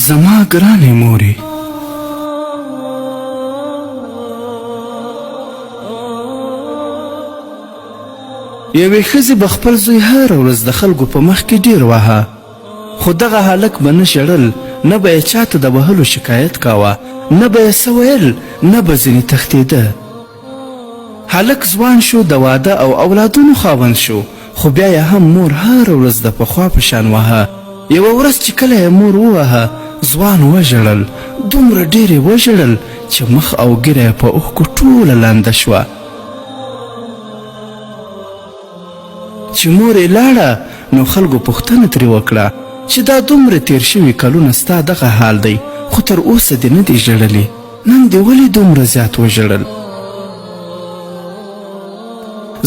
زما ګرانې مورې یوې ښځې به خپل زوی هره ورځ د خلکو په مخ کې ډېر واهه خو دغه هلک به نه ژړل نه به یې چاته د وهلو شکایت کاوه نه به یې څه ویل نه به ځینې تښتېده هلک ځوان شو د واده او اولادونو خاوند شو خو بیا یې هم مور هره ورځ د پخوا په شان وهه یوه ورځ چې کله یې مور ووهه ځوان وژړل دومره ډېر یې وژړل چې مخ او ږیره یې په اوښکو ټوله لانده شوه چې مور یې لاړه نو خلکو پوښتنه ترې وکړه چې دا دومره تیر شوي کلونه ستا دغه حال دی خو تر اوسه دې نه دی ژړلې نن دې ولې دومره زیات وژړل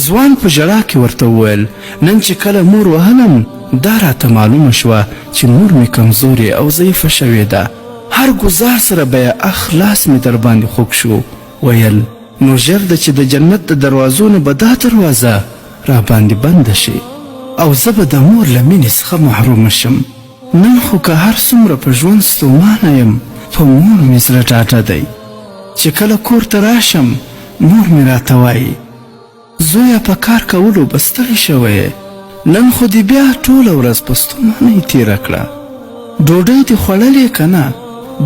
ځوان په ژړا کې ورته وویل نن چې کله مور وهلم دا راته معلومه شوه چې مور مې کمزورې او ضعیفه شوې ده هر ګزار سره به یې اخ لاس مې در باندې خوږ شو ویل نو ژر ده چې د جنت د دروازو نه به دا دروازه را باندې بنده شي او زه به د مور له مینې څخه محرومه شم نن خو که هر څومره په ژوند ستومانه یم په مور مې زړه ډاډه دی چې کله کور ته راشم مور مې راته وایي زویه په کار کولو به ستړی شوی نن خو دې بیا ټوله ورځ په ستومانۍ تېره کړه ډوډۍ دې خوړلې که نه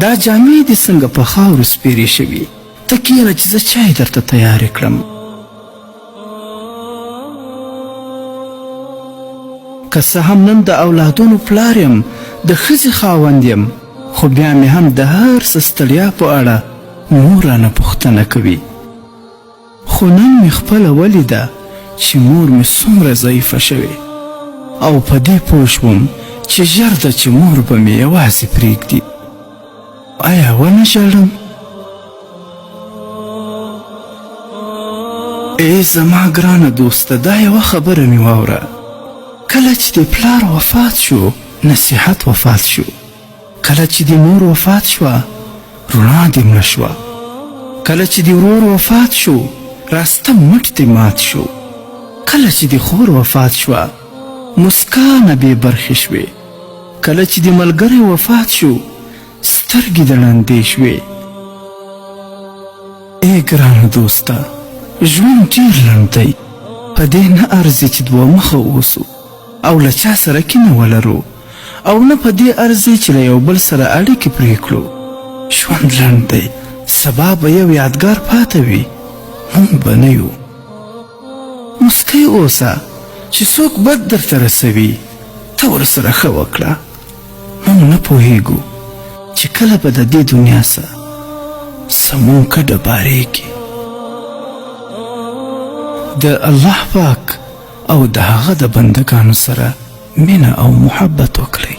دا جامې دې څنګه په خاورو سپېرې شوي ته کښېنه چې زه چای درته تیارې کړم که څه هم نن د اولادونو پلار یم د ښځې خاوند یم خو بیا مې هم د هر څه ستړیا په اړه مور رانه پوښتنه کوي خو نن مې خپله ولیده چې مور مې څومره ضعیفه شوې او په دې پوه شوم چې ژر ده چې مور به مې یوازې پرېږدي آیا ونه ژاړم ای زما ګرانه دوسته دا یوه خبره مې واوره کله چې د پلار وفات شو نصیحت وفات شو کله چې د مور وفات شوه رڼا دې مړه شوه کله چې د ورور وفات شو راسته مټ دې مات شو کله چې د خور وفات شوه مسکا نه بې برخې شوې کله چې د ملګری وفات شو سترګې دې ړندې شوې ای ګرانه دوسته ژوند ډېر لنډ دی په دې نه ارزي چې دوه مخه اوسو او له چا سره کینه ولرو او نه په دې ارزي چې له یو بل سره اړیکې پرې کړو ژوند لنډ دی سبا به یو یادګار پاته وي موږ به نه یو مسکی اوسه چې څوک بد درته رسوي ته ورسره ښه وکړه موږ نه پوهیږو چې کله به د دې دنیا سره سمون کډه بارېږي د الله پاک او د هغه د بندگانو سره مینه او محبت وکړئ